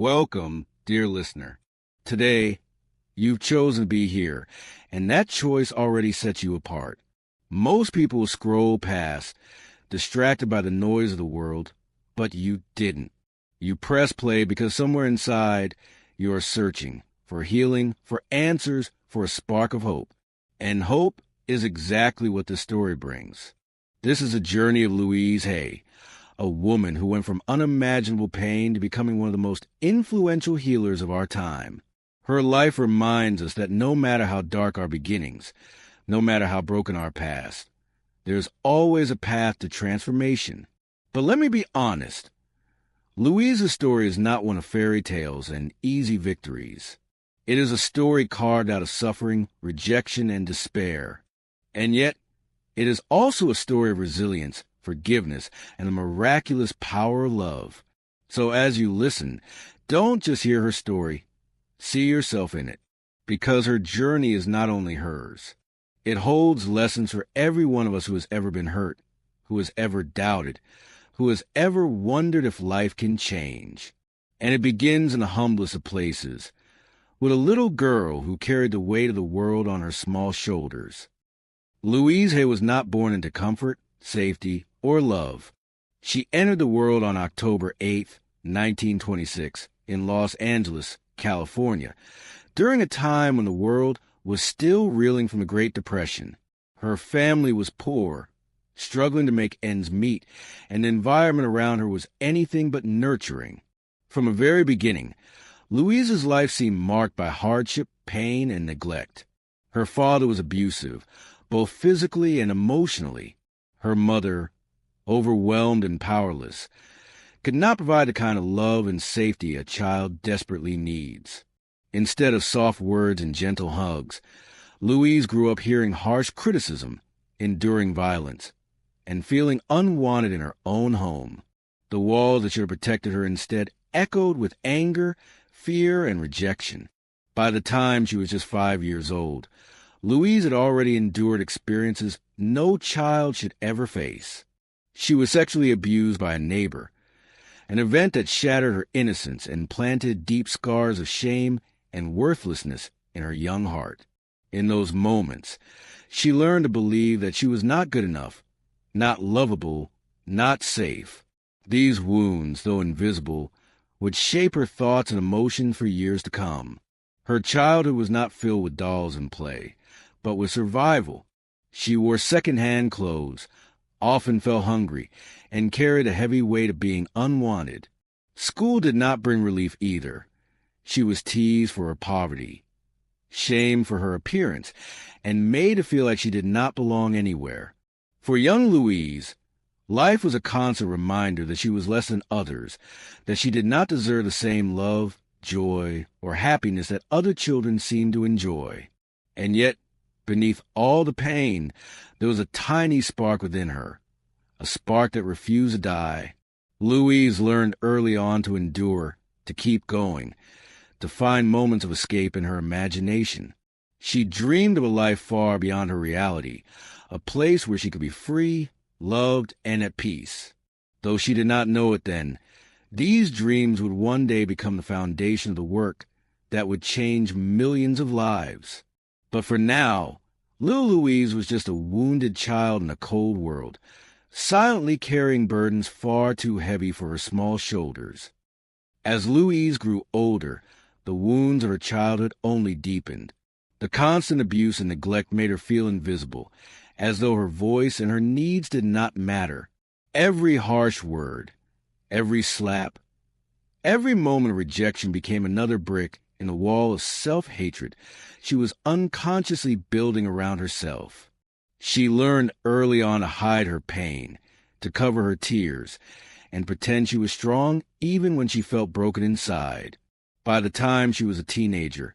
Welcome, dear listener. Today, you've chosen to be here, and that choice already sets you apart. Most people scroll past, distracted by the noise of the world, but you didn't. You press play because somewhere inside, you are searching for healing, for answers, for a spark of hope. And hope is exactly what this story brings. This is a journey of Louise Hay, a woman who went from unimaginable pain to becoming one of the most influential healers of our time. Her life reminds us that no matter how dark our beginnings, no matter how broken our past, there's always a path to transformation. But let me be honest, Louise's story is not one of fairy tales and easy victories. It is a story carved out of suffering, rejection, and despair. And yet, it is also a story of resilience, forgiveness, and the miraculous power of love. So as you listen, don't just hear her story. See yourself in it, because her journey is not only hers. It holds lessons for every one of us who has ever been hurt, who has ever doubted, who has ever wondered if life can change. And it begins in the humblest of places, with a little girl who carried the weight of the world on her small shoulders. Louise Hay was not born into comfort, safety, or love. She entered the world on October 8, 1926, in Los Angeles, California, during a time when the world was still reeling from the Great Depression. Her family was poor, struggling to make ends meet, and the environment around her was anything but nurturing. From the very beginning, Louise's life seemed marked by hardship, pain, and neglect. Her father was abusive, both physically and emotionally. Her mother, overwhelmed and powerless, could not provide the kind of love and safety a child desperately needs. Instead of soft words and gentle hugs, Louise grew up hearing harsh criticism, enduring violence, and feeling unwanted in her own home. The walls that should have protected her instead echoed with anger, fear, and rejection. By the time she was just 5 years old, Louise had already endured experiences no child should ever face. She was sexually abused by a neighbor, an event that shattered her innocence and planted deep scars of shame and worthlessness in her young heart. In those moments, she learned to believe that she was not good enough, not lovable, not safe. These wounds, though invisible, would shape her thoughts and emotions for years to come. Her childhood was not filled with dolls and play, but with survival. She wore second-hand clothes, often felt hungry, and carried a heavy weight of being unwanted. School did not bring relief either. She was teased for her poverty, shamed for her appearance, and made to feel like she did not belong anywhere. For young Louise, life was a constant reminder that she was less than others, that she did not deserve the same love, joy, or happiness that other children seemed to enjoy. And yet, beneath all the pain, there was a tiny spark within her, a spark that refused to die. Louise learned early on to endure, to keep going, to find moments of escape in her imagination. She dreamed of a life far beyond her reality, a place where she could be free, loved, and at peace. Though she did not know it then, these dreams would one day become the foundation of the work that would change millions of lives. But for now, little Louise was just a wounded child in a cold world, silently carrying burdens far too heavy for her small shoulders. As Louise grew older, the wounds of her childhood only deepened. The constant abuse and neglect made her feel invisible, as though her voice and her needs did not matter. Every harsh word, every slap, every moment of rejection became another brick in the wall of self-hatred she was unconsciously building around herself. She learned early on to hide her pain, to cover her tears, and pretend she was strong even when she felt broken inside. By the time she was a teenager,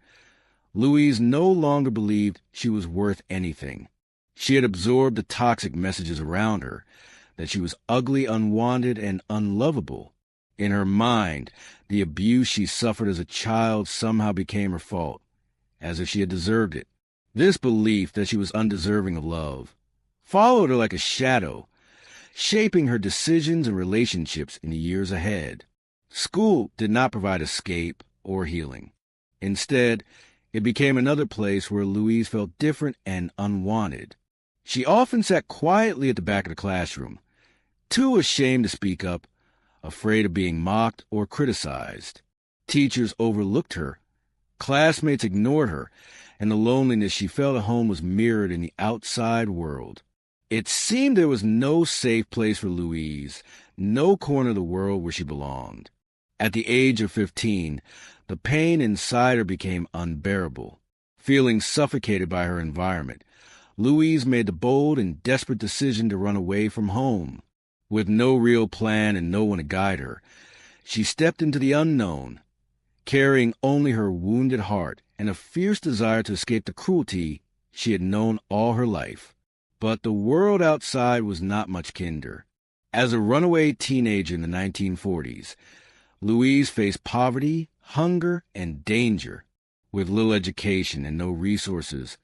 Louise no longer believed she was worth anything. She had absorbed the toxic messages around her, that she was ugly, unwanted, and unlovable. In her mind, the abuse she suffered as a child somehow became her fault, as if she had deserved it. This belief that she was undeserving of love followed her like a shadow, shaping her decisions and relationships in the years ahead. School did not provide escape or healing. Instead, it became another place where Louise felt different and unwanted. She often sat quietly at the back of the classroom, too ashamed to speak up, afraid of being mocked or criticized. Teachers overlooked her, classmates ignored her, and the loneliness she felt at home was mirrored in the outside world. It seemed there was no safe place for Louise, no corner of the world where she belonged. At the age of 15, the pain inside her became unbearable. Feeling suffocated by her environment, Louise made the bold and desperate decision to run away from home. With no real plan and no one to guide her, she stepped into the unknown, carrying only her wounded heart and a fierce desire to escape the cruelty she had known all her life. But the world outside was not much kinder. As a runaway teenager in the 1940s, Louise faced poverty, hunger, and danger. With little education and no resources,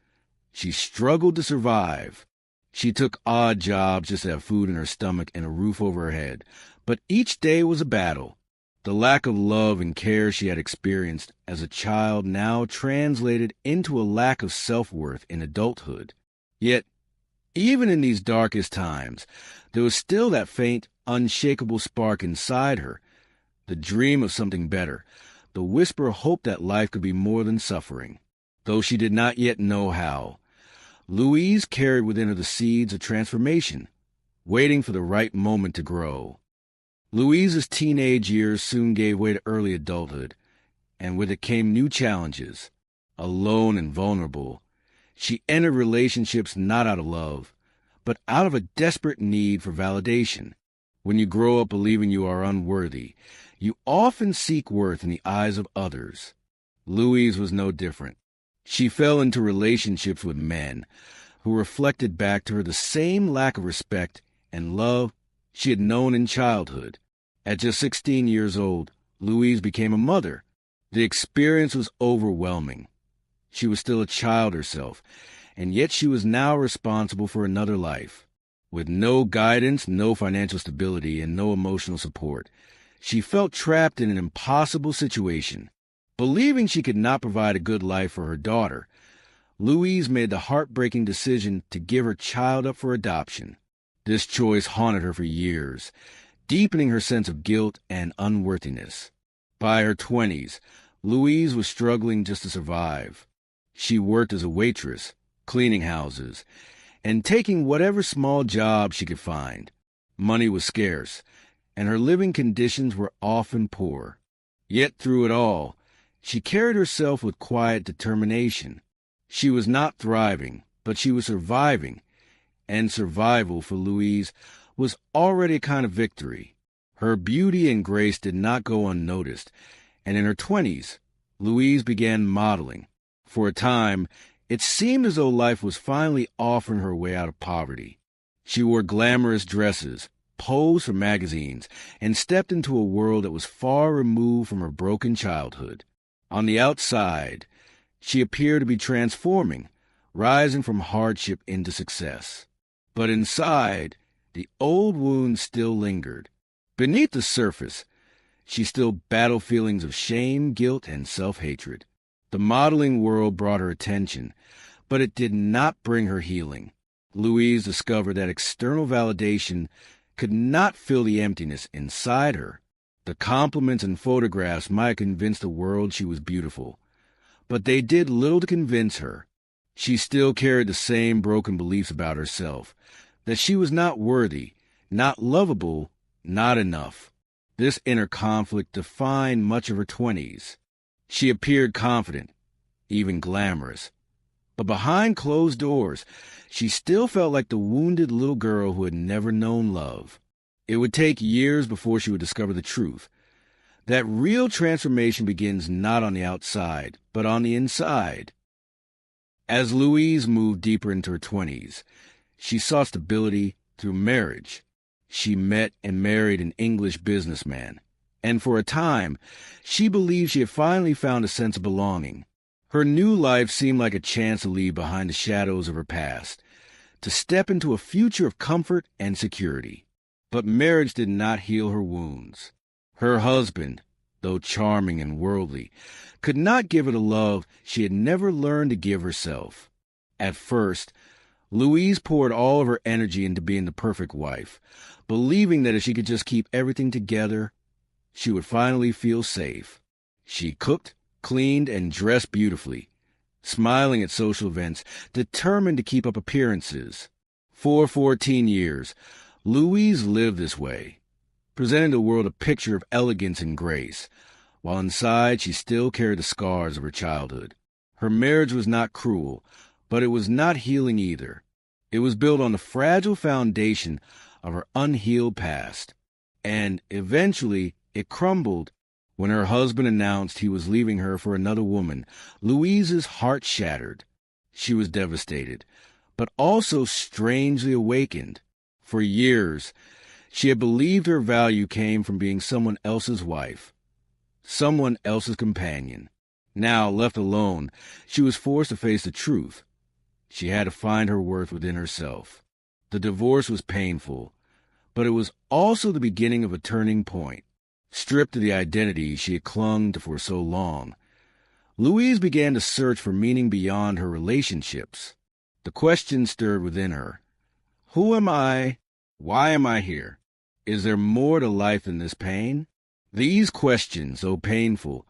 she struggled to survive. She took odd jobs just to have food in her stomach and a roof over her head, but each day was a battle. The lack of love and care she had experienced as a child now translated into a lack of self-worth in adulthood. Yet, even in these darkest times, there was still that faint, unshakable spark inside her, the dream of something better, the whisper of hope that life could be more than suffering. Though she did not yet know how, Louise carried within her the seeds of transformation, waiting for the right moment to grow. Louise's teenage years soon gave way to early adulthood, and with it came new challenges. Alone and vulnerable, she entered relationships not out of love, but out of a desperate need for validation. When you grow up believing you are unworthy, you often seek worth in the eyes of others. Louise was no different. She fell into relationships with men who reflected back to her the same lack of respect and love she had known in childhood. At just 16 years old, Louise became a mother. The experience was overwhelming. She was still a child herself, and yet she was now responsible for another life. With no guidance, no financial stability, and no emotional support, she felt trapped in an impossible situation. Believing she could not provide a good life for her daughter, Louise made the heartbreaking decision to give her child up for adoption. This choice haunted her for years, deepening her sense of guilt and unworthiness. By her 20s, Louise was struggling just to survive. She worked as a waitress, cleaning houses, and taking whatever small job she could find. Money was scarce, and her living conditions were often poor. Yet through it all, she carried herself with quiet determination. She was not thriving, but she was surviving, and survival for Louise was already a kind of victory. Her beauty and grace did not go unnoticed, and in her 20s, Louise began modeling. For a time, it seemed as though life was finally offering her a way out of poverty. She wore glamorous dresses, posed for magazines, and stepped into a world that was far removed from her broken childhood. On the outside, she appeared to be transforming, rising from hardship into success. But inside, the old wounds still lingered. Beneath the surface, she still battled feelings of shame, guilt, and self-hatred. The modeling world brought her attention, but it did not bring her healing. Louise discovered that external validation could not fill the emptiness inside her. The compliments and photographs might convince the world she was beautiful, but they did little to convince her. She still carried the same broken beliefs about herself, that she was not worthy, not lovable, not enough. This inner conflict defined much of her 20s. She appeared confident, even glamorous. But behind closed doors, she still felt like the wounded little girl who had never known love. It would take years before she would discover the truth, that real transformation begins not on the outside, but on the inside. As Louise moved deeper into her 20s, she sought stability through marriage. She met and married an English businessman, and for a time, she believed she had finally found a sense of belonging. Her new life seemed like a chance to leave behind the shadows of her past, to step into a future of comfort and security. But marriage did not heal her wounds. Her husband, though charming and worldly, could not give her the love she had never learned to give herself. At first, Louise poured all of her energy into being the perfect wife, believing that if she could just keep everything together, she would finally feel safe. She cooked, cleaned, and dressed beautifully, smiling at social events, determined to keep up appearances. For 14 years, Louise lived this way, presenting the world a picture of elegance and grace, while inside she still carried the scars of her childhood. Her marriage was not cruel, but it was not healing either. It was built on the fragile foundation of her unhealed past, and eventually it crumbled when her husband announced he was leaving her for another woman. Louise's heart shattered. She was devastated, but also strangely awakened. For years, she had believed her value came from being someone else's wife, someone else's companion. Now, left alone, she was forced to face the truth. She had to find her worth within herself. The divorce was painful, but it was also the beginning of a turning point. Stripped of the identity she had clung to for so long, Louise began to search for meaning beyond her relationships. The question stirred within her. Who am I? Why am I here? Is there more to life than this pain? These questions, though painful,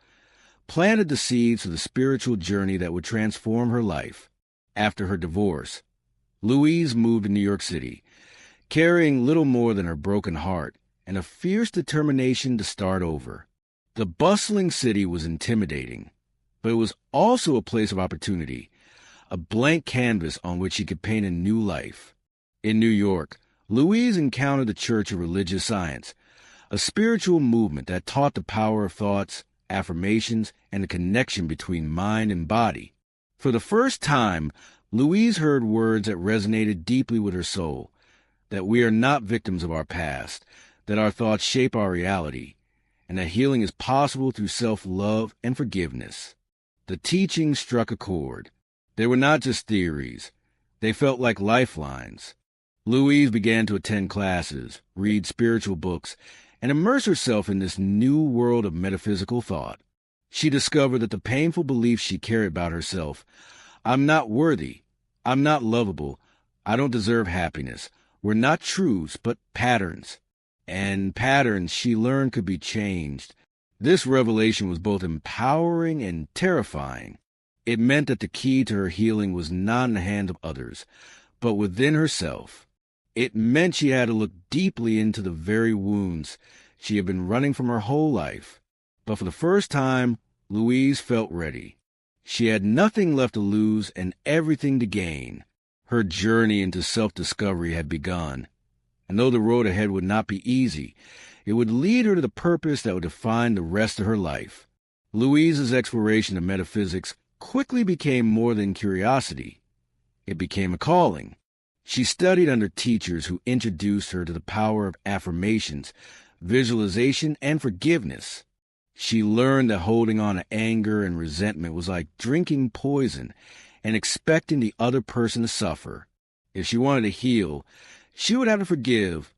planted the seeds for the spiritual journey that would transform her life. After her divorce, Louise moved to New York City, carrying little more than her broken heart and a fierce determination to start over. The bustling city was intimidating, but it was also a place of opportunity, a blank canvas on which she could paint a new life. In New York, Louise encountered the Church of Religious Science, a spiritual movement that taught the power of thoughts, affirmations, and the connection between mind and body. For the first time, Louise heard words that resonated deeply with her soul, that we are not victims of our past, that our thoughts shape our reality, and that healing is possible through self-love and forgiveness. The teachings struck a chord. They were not just theories. They felt like lifelines. Louise began to attend classes, read spiritual books, and immerse herself in this new world of metaphysical thought. She discovered that the painful beliefs she carried about herself, I'm not worthy, I'm not lovable, I don't deserve happiness, were not truths, but patterns. And patterns she learned could be changed. This revelation was both empowering and terrifying. It meant that the key to her healing was not in the hands of others, but within herself. It meant she had to look deeply into the very wounds she had been running from her whole life. But for the first time, Louise felt ready. She had nothing left to lose and everything to gain. Her journey into self-discovery had begun. And though the road ahead would not be easy, it would lead her to the purpose that would define the rest of her life. Louise's exploration of metaphysics quickly became more than curiosity. It became a calling. She studied under teachers who introduced her to the power of affirmations, visualization, and forgiveness. She learned that holding on to anger and resentment was like drinking poison and expecting the other person to suffer. If she wanted to heal, she would have to forgive,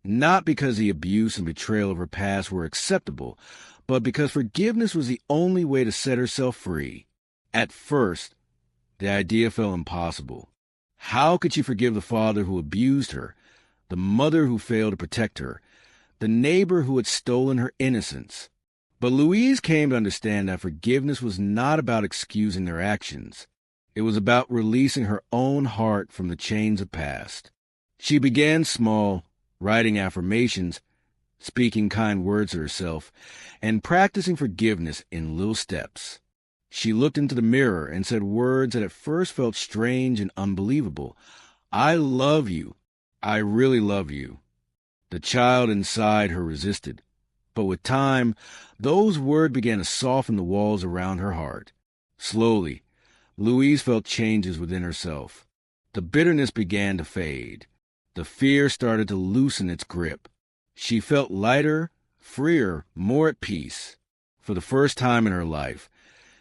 not because the abuse and betrayal of her past were acceptable, but because forgiveness was the only way to set herself free. At first, the idea felt impossible. How could she forgive the father who abused her, the mother who failed to protect her, the neighbor who had stolen her innocence? But Louise came to understand that forgiveness was not about excusing their actions. It was about releasing her own heart from the chains of past. She began small, writing affirmations, speaking kind words to herself, and practicing forgiveness in little steps. She looked into the mirror and said words that at first felt strange and unbelievable. I love you. I really love you. The child inside her resisted. But with time, those words began to soften the walls around her heart. Slowly, Louise felt changes within herself. The bitterness began to fade. The fear started to loosen its grip. She felt lighter, freer, more at peace. For the first time in her life,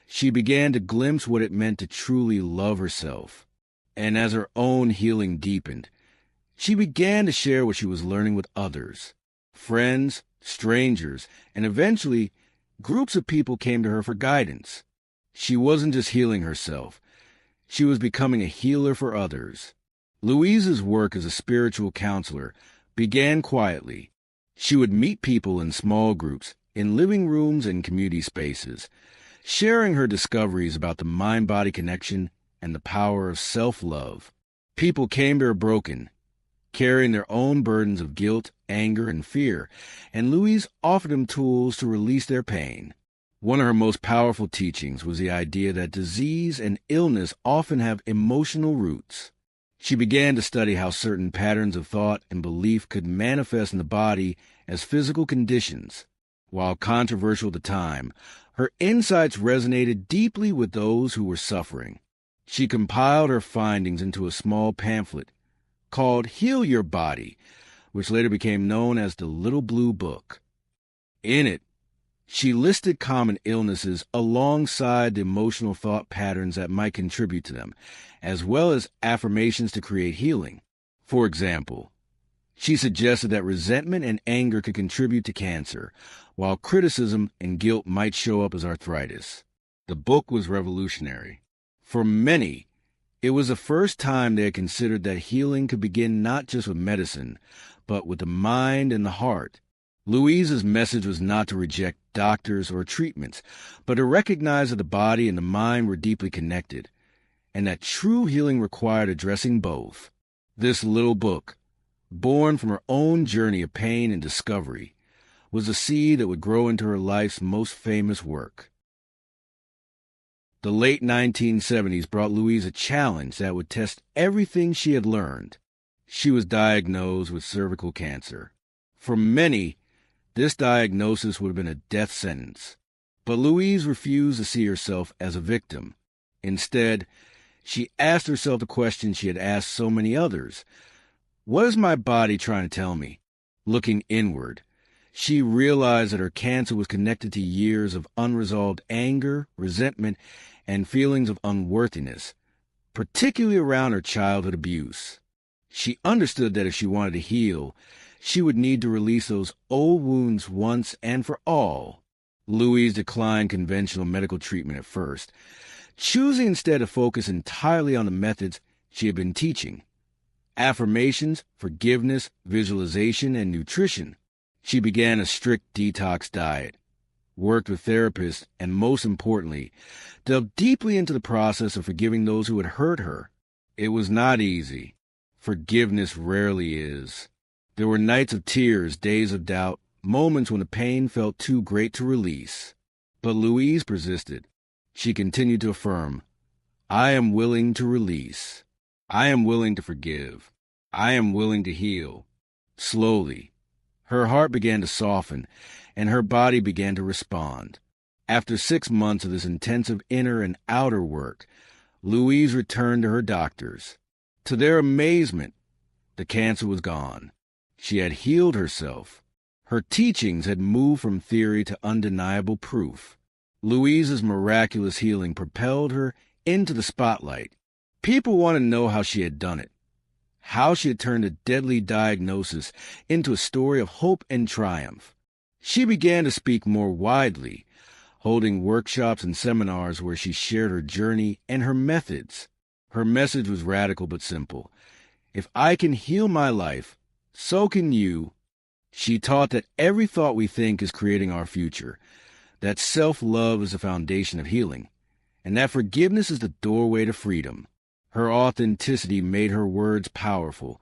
she began to glimpse what it meant to truly love herself. And as her own healing deepened, she began to share what she was learning with others, friends, strangers, and eventually Groups of people came to her for guidance. She wasn't just healing herself. She was becoming a healer for others. Louise's work as a spiritual counselor began quietly. She would meet people in small groups, in living rooms and community spaces, sharing her discoveries about the mind-body connection and the power of self-love. People came to her broken, carrying their own burdens of guilt, anger, and fear, and Louise offered them tools to release their pain. One of her most powerful teachings was the idea that disease and illness often have emotional roots. She began to study how certain patterns of thought and belief could manifest in the body as physical conditions. While controversial at the time, her insights resonated deeply with those who were suffering. She compiled her findings into a small pamphlet called Heal Your Body, which later became known as the Little Blue Book. In it, she listed common illnesses alongside the emotional thought patterns that might contribute to them, as well as affirmations to create healing. For example, she suggested that resentment and anger could contribute to cancer, while criticism and guilt might show up as arthritis. The book was revolutionary. For many, it was the first time they had considered that healing could begin not just with medicine, but with the mind and the heart. Louise's message was not to reject doctors or treatments, but to recognize that the body and the mind were deeply connected, and that true healing required addressing both. This little book, born from her own journey of pain and discovery, was a seed that would grow into her life's most famous work. The late 1970s brought Louise a challenge that would test everything she had learned. She was diagnosed with cervical cancer. For many, this diagnosis would have been a death sentence. But Louise refused to see herself as a victim. Instead, she asked herself the question she had asked so many others. What is my body trying to tell me? Looking inward, she realized that her cancer was connected to years of unresolved anger, resentment, and feelings of unworthiness, particularly around her childhood abuse. She understood that if she wanted to heal, she would need to release those old wounds once and for all. Louise declined conventional medical treatment at first, choosing instead to focus entirely on the methods she had been teaching: affirmations, forgiveness, visualization, and nutrition. She began a strict detox diet, worked with therapists, and most importantly, delved deeply into the process of forgiving those who had hurt her. It was not easy. Forgiveness rarely is. There were nights of tears, days of doubt, moments when the pain felt too great to release. But Louise persisted. She continued to affirm, I am willing to release. I am willing to forgive. I am willing to heal. Slowly, her heart began to soften, and her body began to respond. After 6 months of this intensive inner and outer work, Louise returned to her doctors. To their amazement, the cancer was gone. She had healed herself. Her teachings had moved from theory to undeniable proof. Louise's miraculous healing propelled her into the spotlight. People wanted to know how she had done it, how she had turned a deadly diagnosis into a story of hope and triumph. She began to speak more widely, holding workshops and seminars where she shared her journey and her methods. Her message was radical but simple. If I can heal my life, so can you. She taught that every thought we think is creating our future, that self-love is the foundation of healing, and that forgiveness is the doorway to freedom. Her authenticity made her words powerful.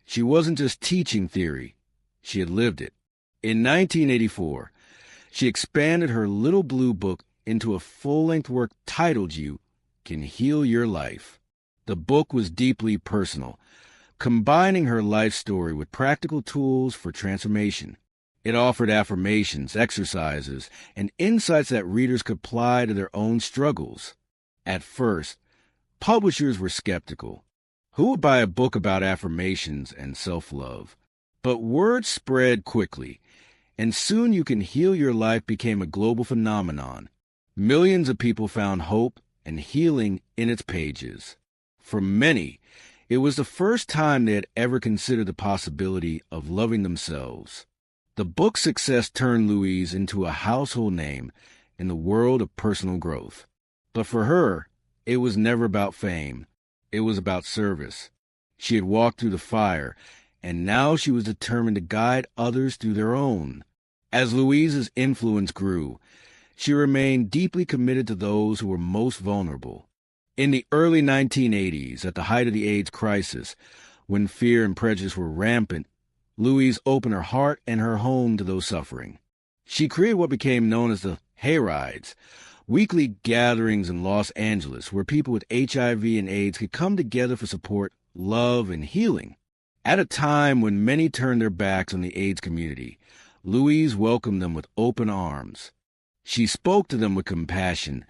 She wasn't just teaching theory, she had lived it. In 1984, she expanded her Little Blue Book into a full-length work titled You Can Heal Your Life. The book was deeply personal, combining her life story with practical tools for transformation. It offered affirmations, exercises, and insights that readers could apply to their own struggles. At first, publishers were skeptical. Who would buy a book about affirmations and self-love? But word spread quickly, and soon You Can Heal Your Life became a global phenomenon. Millions of people found hope and healing in its pages. For many, it was the first time they had ever considered the possibility of loving themselves. The book's success turned Louise into a household name in the world of personal growth. But for her, it was never about fame. It was about service. She had walked through the fire, and now she was determined to guide others through their own. As Louise's influence grew, she remained deeply committed to those who were most vulnerable. In the early 1980s, at the height of the AIDS crisis, when fear and prejudice were rampant, Louise opened her heart and her home to those suffering. She created what became known as the Hay Rides, weekly gatherings in Los Angeles where people with HIV and AIDS could come together for support, love, and healing. At a time when many turned their backs on the AIDS community, Louise welcomed them with open arms. She spoke to them with compassion,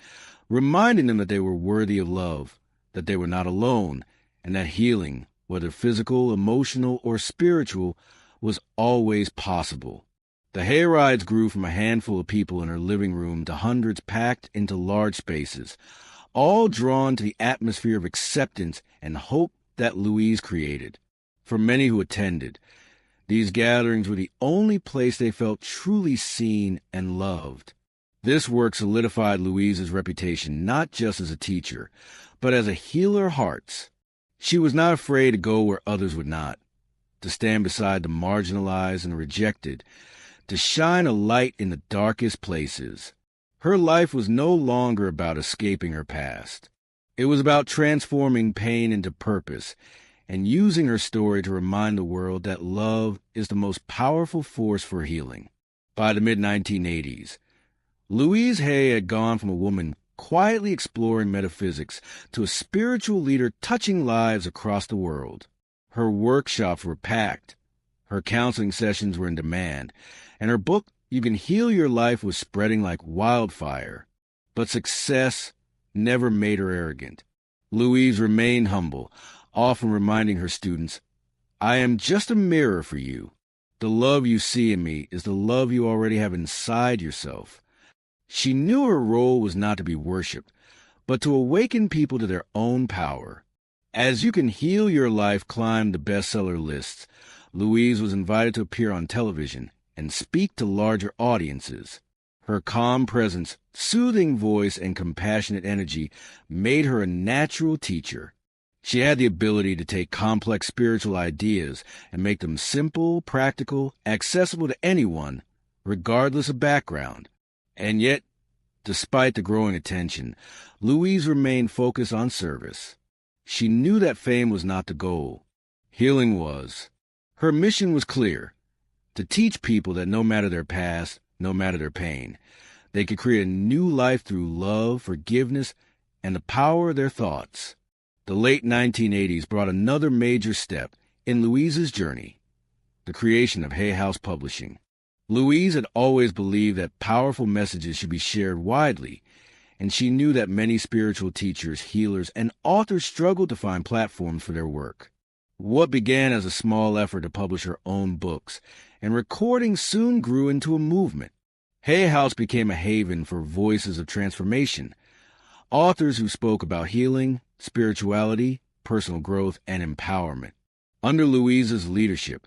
reminding them that they were worthy of love, that they were not alone, and that healing, whether physical, emotional, or spiritual, was always possible. The Hay Rides grew from a handful of people in her living room to hundreds packed into large spaces, all drawn to the atmosphere of acceptance and hope that Louise created. For many who attended, these gatherings were the only place they felt truly seen and loved. This work solidified Louise's reputation not just as a teacher, but as a healer of hearts. She was not afraid to go where others would not, to stand beside the marginalized and rejected, to shine a light in the darkest places. Her life was no longer about escaping her past. It was about transforming pain into purpose and using her story to remind the world that love is the most powerful force for healing. By the mid-1980s, Louise Hay had gone from a woman quietly exploring metaphysics to a spiritual leader touching lives across the world. Her workshops were packed, her counseling sessions were in demand, and her book, You Can Heal Your Life, was spreading like wildfire. But success never made her arrogant. Louise remained humble, often reminding her students, "I am just a mirror for you. The love you see in me is the love you already have inside yourself." She knew her role was not to be worshipped, but to awaken people to their own power. As You Can Heal Your Life climbed the bestseller lists, Louise was invited to appear on television and speak to larger audiences. Her calm presence, soothing voice, and compassionate energy made her a natural teacher. She had the ability to take complex spiritual ideas and make them simple, practical, accessible to anyone, regardless of background. And yet, despite the growing attention, Louise remained focused on service. She knew that fame was not the goal. Healing was. Her mission was clear: to teach people that no matter their past, no matter their pain, they could create a new life through love, forgiveness, and the power of their thoughts. The late 1980s brought another major step in Louise's journey: the creation of Hay House Publishing. Louise had always believed that powerful messages should be shared widely, and she knew that many spiritual teachers, healers, and authors struggled to find platforms for their work. What began as a small effort to publish her own books and recordings soon grew into a movement. Hay House became a haven for voices of transformation, authors who spoke about healing, spirituality, personal growth, and empowerment. Under Louise's leadership,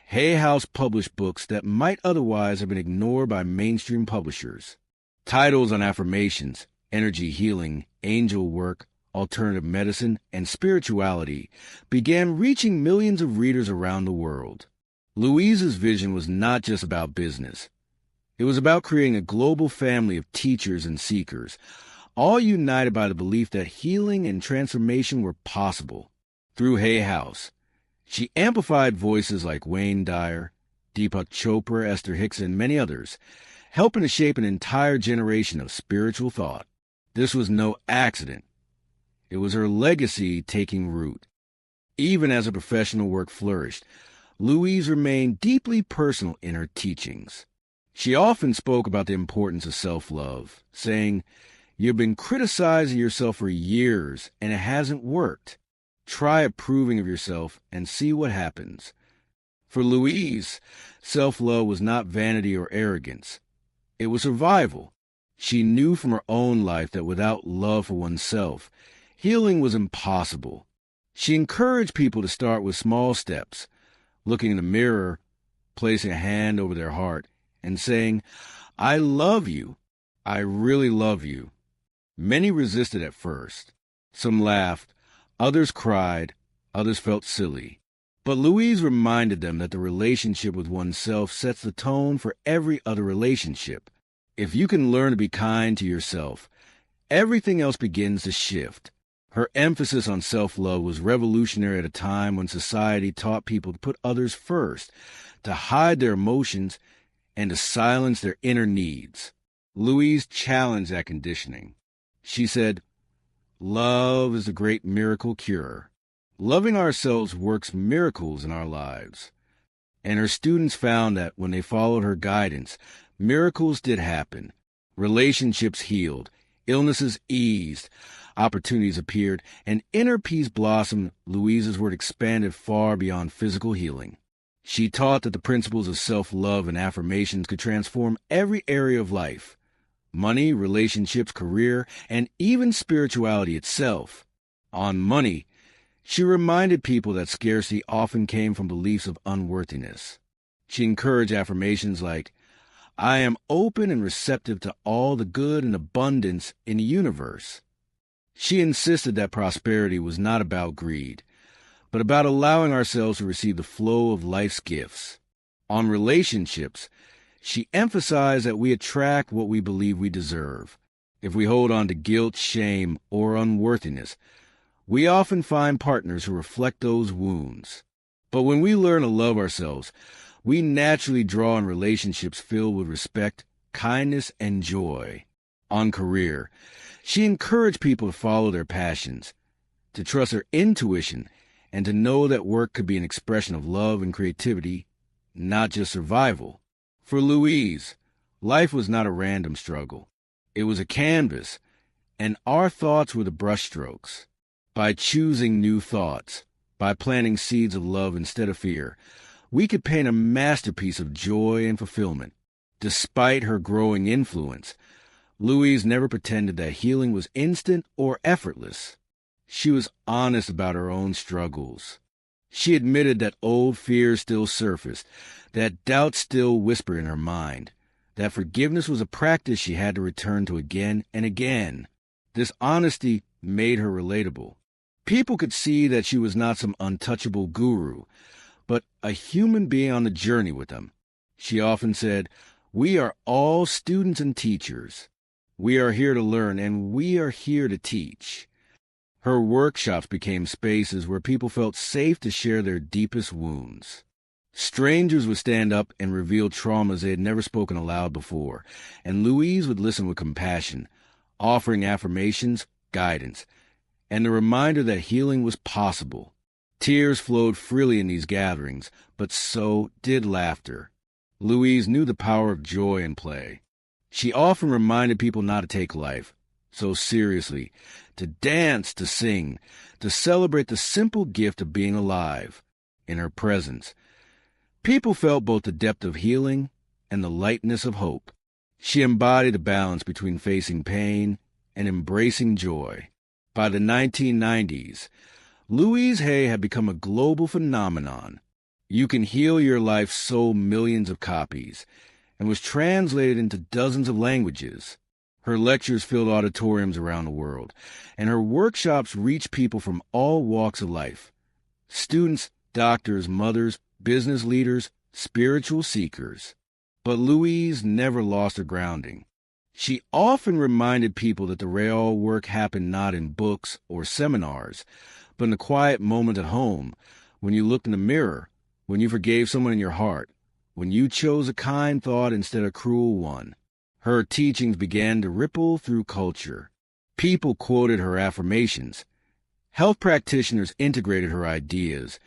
Hay House published books that might otherwise have been ignored by mainstream publishers. Titles on affirmations, energy healing, angel work, alternative medicine, and spirituality began reaching millions of readers around the world. Louise's vision was not just about business. It was about creating a global family of teachers and seekers, all united by the belief that healing and transformation were possible. Through Hay House, she amplified voices like Wayne Dyer, Deepak Chopra, Esther Hicks, and many others, helping to shape an entire generation of spiritual thought. This was no accident. It was her legacy taking root. Even as her professional work flourished, Louise remained deeply personal in her teachings. She often spoke about the importance of self-love, saying, "You've been criticizing yourself for years, and it hasn't worked. Try approving of yourself and see what happens." For Louise, self-love was not vanity or arrogance. It was survival. She knew from her own life that without love for oneself, healing was impossible. She encouraged people to start with small steps, looking in the mirror, placing a hand over their heart and saying, "I love you. I really love you." Many resisted at first. Some laughed, others cried, others felt silly. But Louise reminded them that the relationship with oneself sets the tone for every other relationship. If you can learn to be kind to yourself, everything else begins to shift. Her emphasis on self-love was revolutionary at a time when society taught people to put others first, to hide their emotions, and to silence their inner needs. Louise challenged that conditioning. She said, "Love is the great miracle cure. Loving ourselves works miracles in our lives." And her students found that when they followed her guidance, miracles did happen. Relationships healed, illnesses eased, opportunities appeared, and inner peace blossomed. Louise's word expanded far beyond physical healing. She taught that the principles of self-love and affirmations could transform every area of life: money, relationships, career, and even spirituality itself. On money, she reminded people that scarcity often came from beliefs of unworthiness. She encouraged affirmations like, "I am open and receptive to all the good and abundance in the universe." She insisted that prosperity was not about greed, but about allowing ourselves to receive the flow of life's gifts. On relationships, she emphasized that we attract what we believe we deserve. If we hold on to guilt, shame, or unworthiness, we often find partners who reflect those wounds. But when we learn to love ourselves, we naturally draw on relationships filled with respect, kindness, and joy. On career, she encouraged people to follow their passions, to trust their intuition, and to know that work could be an expression of love and creativity, not just survival. For Louise, life was not a random struggle. It was a canvas, and our thoughts were the brushstrokes. By choosing new thoughts, by planting seeds of love instead of fear, we could paint a masterpiece of joy and fulfillment. Despite her growing influence, Louise never pretended that healing was instant or effortless. She was honest about her own struggles. She admitted that old fears still surfaced, that doubts still whispered in her mind, that forgiveness was a practice she had to return to again and again. This honesty made her relatable. People could see that she was not some untouchable guru, but a human being on the journey with them. She often said, "We are all students and teachers. We are here to learn, and we are here to teach." Her workshops became spaces where people felt safe to share their deepest wounds. Strangers would stand up and reveal traumas they had never spoken aloud before, and Louise would listen with compassion, offering affirmations, guidance, and the reminder that healing was possible. Tears flowed freely in these gatherings, but so did laughter. Louise knew the power of joy and play. She often reminded people not to take life so seriously, to dance, to sing, to celebrate the simple gift of being alive. In her presence, people felt both the depth of healing and the lightness of hope. She embodied the balance between facing pain and embracing joy. By the 1990s, Louise Hay had become a global phenomenon. You Can Heal Your Life sold millions of copies and was translated into dozens of languages. Her lectures filled auditoriums around the world, and her workshops reached people from all walks of life: students, doctors, mothers, business leaders, spiritual seekers. But Louise never lost her grounding. She often reminded people that the real work happened not in books or seminars, but in the quiet moment at home, when you looked in the mirror, when you forgave someone in your heart, when you chose a kind thought instead of a cruel one. Her teachings began to ripple through culture. People quoted her affirmations. Health practitioners integrated her ideas,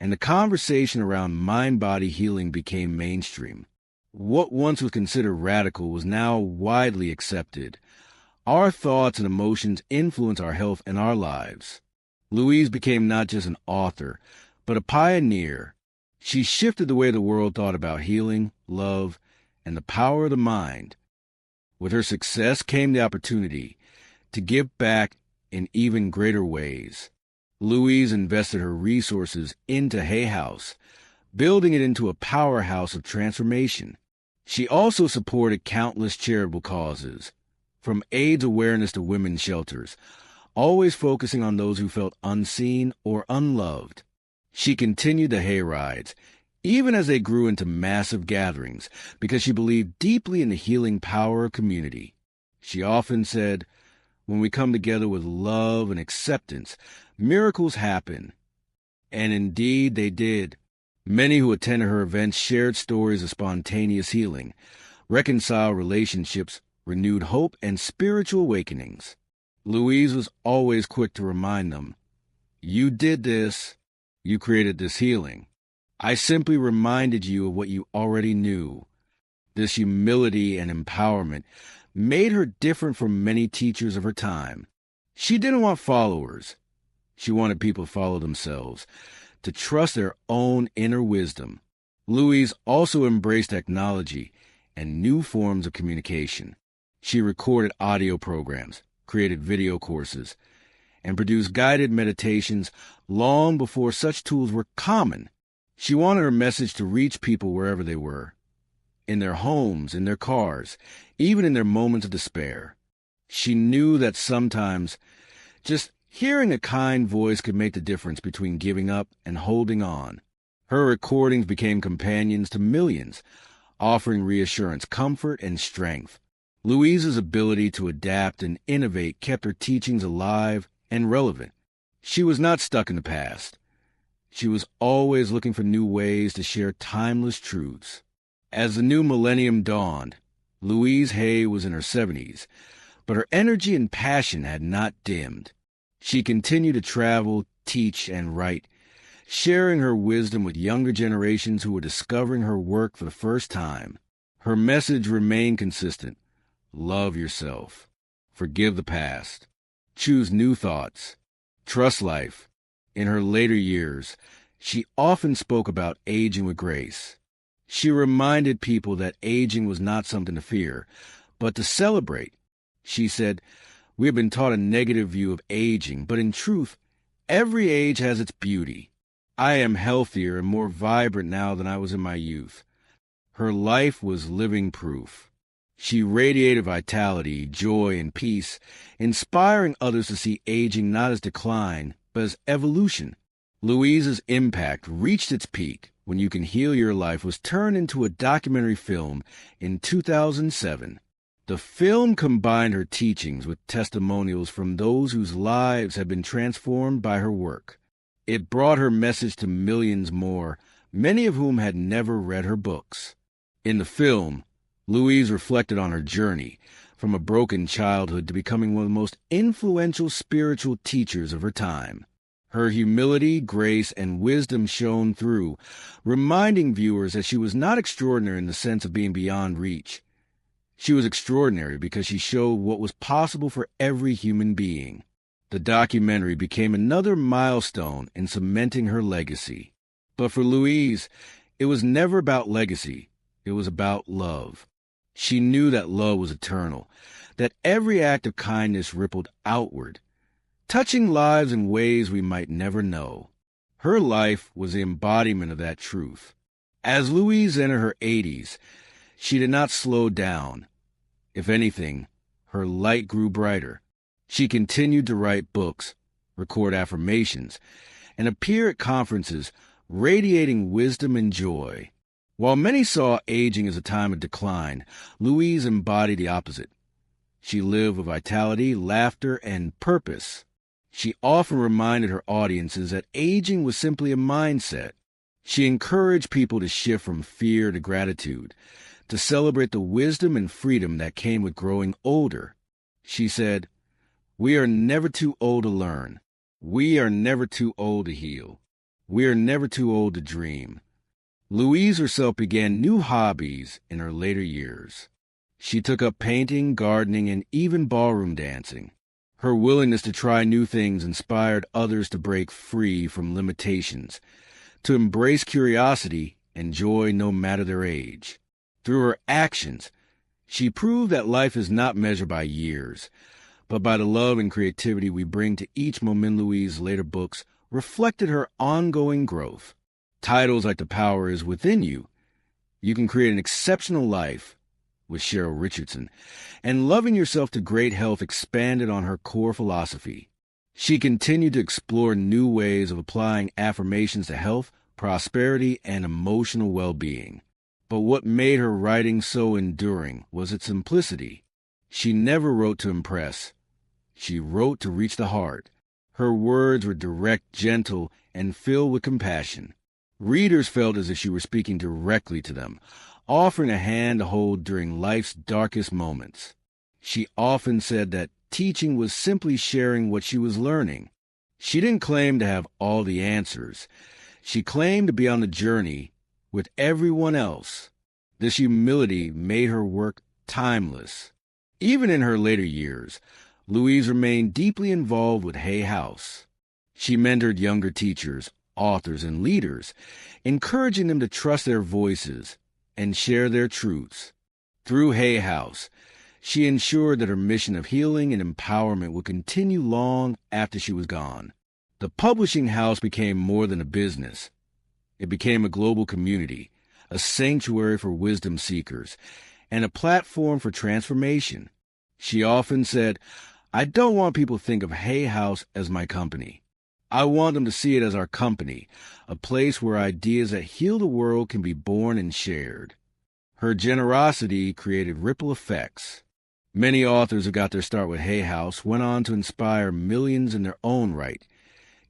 and the conversation around mind-body healing became mainstream. What once was considered radical was now widely accepted. Our thoughts and emotions influence our health and our lives. Louise became not just an author, but a pioneer. She shifted the way the world thought about healing, love, and the power of the mind. With her success came the opportunity to give back in even greater ways. Louise invested her resources into Hay House, building it into a powerhouse of transformation. She also supported countless charitable causes, from AIDS awareness to women's shelters, always focusing on those who felt unseen or unloved. She continued the hayrides, even as they grew into massive gatherings, because she believed deeply in the healing power of community. She often said, "When we come together with love and acceptance, miracles happen." And indeed they did. Many who attended her events shared stories of spontaneous healing, reconciled relationships, renewed hope, and spiritual awakenings. Louise was always quick to remind them, "You did this. You created this healing. I simply reminded you of what you already knew." This humility and empowerment made her different from many teachers of her time. She didn't want followers. She wanted people to follow themselves, to trust their own inner wisdom. Louise also embraced technology and new forms of communication. She recorded audio programs, created video courses, and produced guided meditations long before such tools were common. She wanted her message to reach people wherever they were, in their homes, in their cars, even in their moments of despair. She knew that sometimes just hearing a kind voice could make the difference between giving up and holding on. Her recordings became companions to millions, offering reassurance, comfort, and strength. Louise's ability to adapt and innovate kept her teachings alive and relevant. She was not stuck in the past. She was always looking for new ways to share timeless truths. As the new millennium dawned, Louise Hay was in her 70s, but her energy and passion had not dimmed. She continued to travel, teach, and write, sharing her wisdom with younger generations who were discovering her work for the first time. Her message remained consistent. Love yourself. Forgive the past. Choose new thoughts. Trust life. In her later years, she often spoke about aging with grace. She reminded people that aging was not something to fear, but to celebrate. She said, "We have been taught a negative view of aging, but in truth, every age has its beauty. I am healthier and more vibrant now than I was in my youth." Her life was living proof. She radiated vitality, joy, and peace, inspiring others to see aging not as decline, but as evolution. Louise's impact reached its peak when You Can Heal Your Life was turned into a documentary film in 2007. The film combined her teachings with testimonials from those whose lives had been transformed by her work. It brought her message to millions more, many of whom had never read her books. In the film, Louise reflected on her journey, from a broken childhood to becoming one of the most influential spiritual teachers of her time. Her humility, grace, and wisdom shone through, reminding viewers that she was not extraordinary in the sense of being beyond reach. She was extraordinary because she showed what was possible for every human being. The documentary became another milestone in cementing her legacy. But for Louise, it was never about legacy. It was about love. She knew that love was eternal, that every act of kindness rippled outward, touching lives in ways we might never know. Her life was the embodiment of that truth. As Louise entered her 80s, she did not slow down. If anything, her light grew brighter. She continued to write books, record affirmations, and appear at conferences, radiating wisdom and joy. While many saw aging as a time of decline, Louise embodied the opposite. She lived with vitality, laughter, and purpose. She often reminded her audiences that aging was simply a mindset. She encouraged people to shift from fear to gratitude, to celebrate the wisdom and freedom that came with growing older. She said, "We are never too old to learn. We are never too old to heal. We are never too old to dream." Louise herself began new hobbies in her later years. She took up painting, gardening, and even ballroom dancing. Her willingness to try new things inspired others to break free from limitations, to embrace curiosity and joy no matter their age. Through her actions, she proved that life is not measured by years, but by the love and creativity we bring to each moment. Louise's later books reflected her ongoing growth. Titles like The Power is Within You, You Can Create an Exceptional Life with Cheryl Richardson, and Loving Yourself to Great Health expanded on her core philosophy. She continued to explore new ways of applying affirmations to health, prosperity, and emotional well-being. But what made her writing so enduring was its simplicity. She never wrote to impress. She wrote to reach the heart. Her words were direct, gentle, and filled with compassion. Readers felt as if she were speaking directly to them, offering a hand to hold during life's darkest moments. She often said that teaching was simply sharing what she was learning. She didn't claim to have all the answers. She claimed to be on the journey with everyone else. This humility made her work timeless. Even in her later years, Louise remained deeply involved with Hay House. She mentored younger teachers, authors, and leaders, encouraging them to trust their voices and share their truths. Through Hay House, she ensured that her mission of healing and empowerment would continue long after she was gone. The publishing house became more than a business. It became a global community, a sanctuary for wisdom seekers, and a platform for transformation. She often said, "I don't want people to think of Hay House as my company. I want them to see it as our company, a place where ideas that heal the world can be born and shared." Her generosity created ripple effects. Many authors who got their start with Hay House went on to inspire millions in their own right,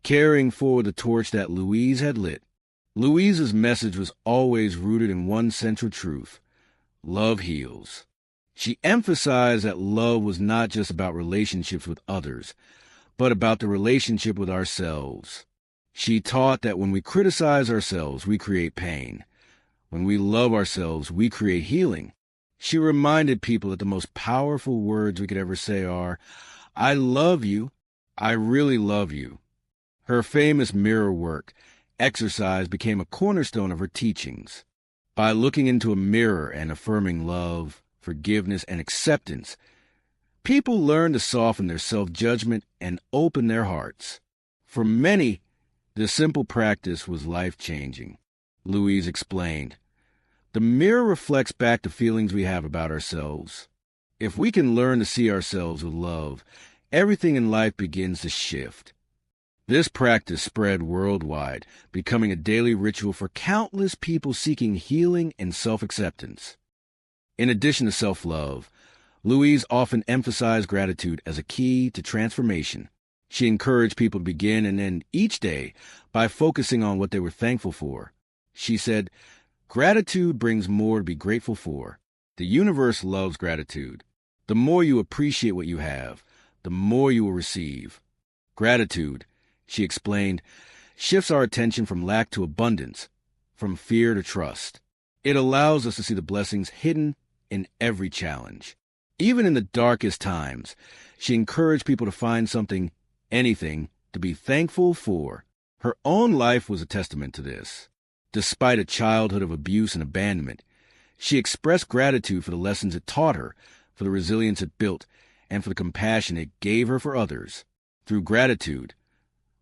carrying forward the torch that Louise had lit. Louise's message was always rooted in one central truth: love heals. She emphasized that love was not just about relationships with others, but about the relationship with ourselves. She taught that when we criticize ourselves, we create pain. When we love ourselves, we create healing. She reminded people that the most powerful words we could ever say are, "I love you. I really love you." Her famous mirror work, exercise, became a cornerstone of her teachings. By looking into a mirror and affirming love, forgiveness, and acceptance, people learned to soften their self-judgment and open their hearts. For many, this simple practice was life-changing. Louise explained, "The mirror reflects back the feelings we have about ourselves. If we can learn to see ourselves with love, everything in life begins to shift." This practice spread worldwide, becoming a daily ritual for countless people seeking healing and self-acceptance. In addition to self-love, Louise often emphasized gratitude as a key to transformation. She encouraged people to begin and end each day by focusing on what they were thankful for. She said, "Gratitude brings more to be grateful for. The universe loves gratitude. The more you appreciate what you have, the more you will receive. Gratitude," she explained, "shifts our attention from lack to abundance, from fear to trust. It allows us to see the blessings hidden in every challenge." Even in the darkest times, she encouraged people to find something, anything, to be thankful for. Her own life was a testament to this. Despite a childhood of abuse and abandonment, she expressed gratitude for the lessons it taught her, for the resilience it built, and for the compassion it gave her for others. Through gratitude,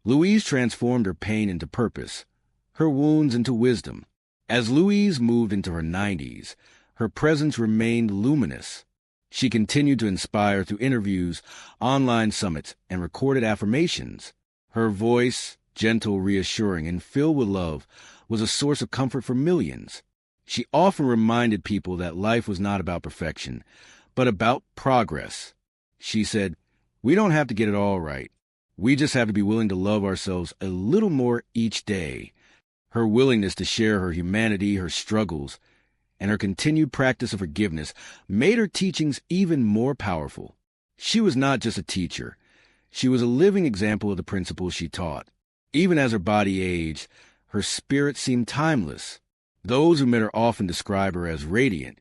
Louise transformed her pain into purpose, her wounds into wisdom. As Louise moved into her 90s, her presence remained luminous. She continued to inspire through interviews, online summits, and recorded affirmations. Her voice, gentle, reassuring, and filled with love, was a source of comfort for millions. She often reminded people that life was not about perfection, but about progress. She said, "We don't have to get it all right. We just have to be willing to love ourselves a little more each day." Her willingness to share her humanity, her struggles, and her continued practice of forgiveness made her teachings even more powerful. She was not just a teacher. She was a living example of the principles she taught. Even as her body aged, her spirit seemed timeless. Those who met her often describe her as radiant,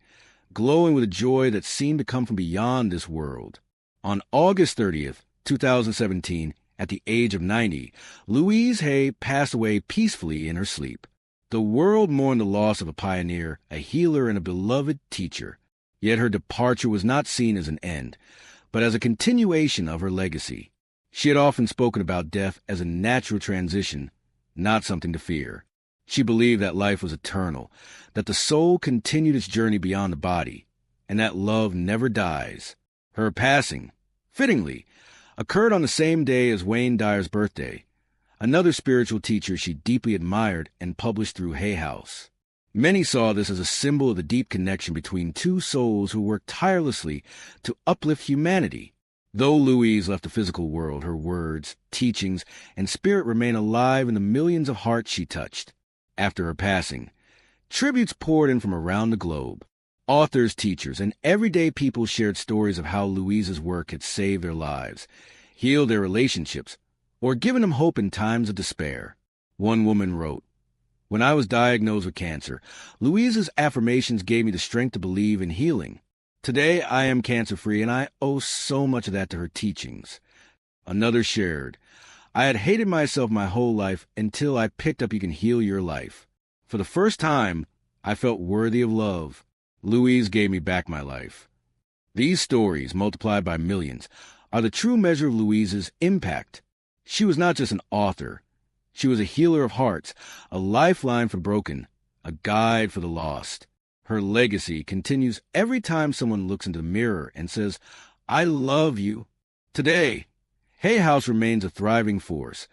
glowing with a joy that seemed to come from beyond this world. On August 30th, 2017, at the age of 90, Louise Hay passed away peacefully in her sleep. The world mourned the loss of a pioneer, a healer, and a beloved teacher. Yet her departure was not seen as an end, but as a continuation of her legacy. She had often spoken about death as a natural transition, not something to fear. She believed that life was eternal, that the soul continued its journey beyond the body, and that love never dies. Her passing, fittingly, occurred on the same day as Wayne Dyer's birthday, another spiritual teacher she deeply admired and published through Hay House. Many saw this as a symbol of the deep connection between two souls who worked tirelessly to uplift humanity. Though Louise left the physical world, her words, teachings, and spirit remain alive in the millions of hearts she touched. After her passing, tributes poured in from around the globe. Authors, teachers, and everyday people shared stories of how Louise's work had saved their lives, healed their relationships, or given them hope in times of despair. One woman wrote, "When I was diagnosed with cancer, Louise's affirmations gave me the strength to believe in healing. Today I am cancer-free, and I owe so much of that to her teachings." Another shared, "I had hated myself my whole life until I picked up You Can Heal Your Life. For the first time, I felt worthy of love. Louise gave me back my life." These stories, multiplied by millions, are the true measure of Louise's impact. She was not just an author. She was a healer of hearts, a lifeline for the broken, a guide for the lost. Her legacy continues every time someone looks into the mirror and says, "I love you." Today, Hay House remains a thriving force,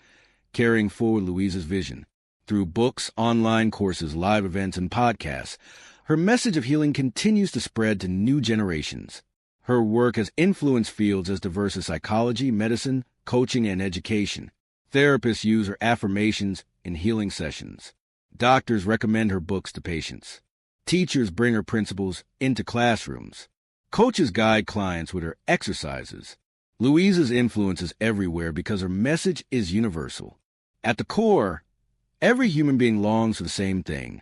carrying forward Louise's vision. Through books, online courses, live events, and podcasts, her message of healing continues to spread to new generations. Her work has influenced fields as diverse as psychology, medicine, coaching, and education. Therapists use her affirmations in healing sessions. Doctors recommend her books to patients. Teachers bring her principles into classrooms. Coaches guide clients with her exercises. Louise's influence is everywhere because her message is universal. At the core, every human being longs for the same thing: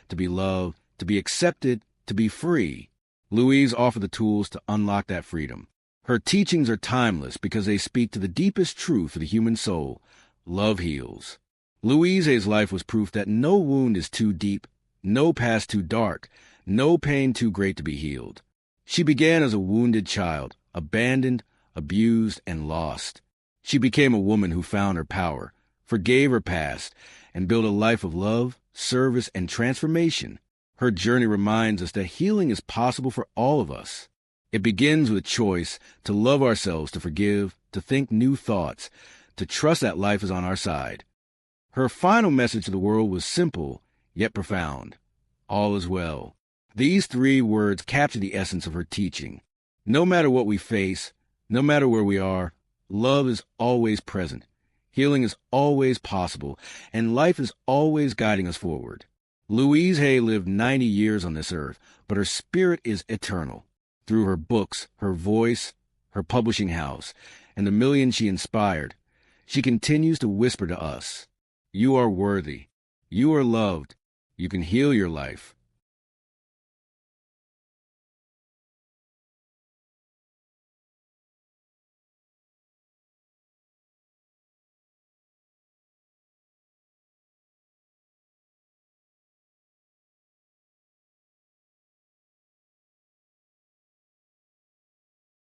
to be loved, to be accepted, to be free. Louise offered the tools to unlock that freedom. Her teachings are timeless because they speak to the deepest truth of the human soul: love heals. Louise Hay's life was proof that no wound is too deep, no past too dark, no pain too great to be healed. She began as a wounded child, abandoned, abused, and lost. She became a woman who found her power, forgave her past, and built a life of love, service, and transformation. Her journey reminds us that healing is possible for all of us. It begins with choice to love ourselves, to forgive, to think new thoughts, to trust that life is on our side. Her final message to the world was simple, yet profound: all is well. These 3 words capture the essence of her teaching. No matter what we face, no matter where we are, love is always present, healing is always possible, and life is always guiding us forward. Louise Hay lived 90 years on this earth, but her spirit is eternal. Through her books, her voice, her publishing house, and the millions she inspired, she continues to whisper to us, "You are worthy. You are loved. You can heal your life.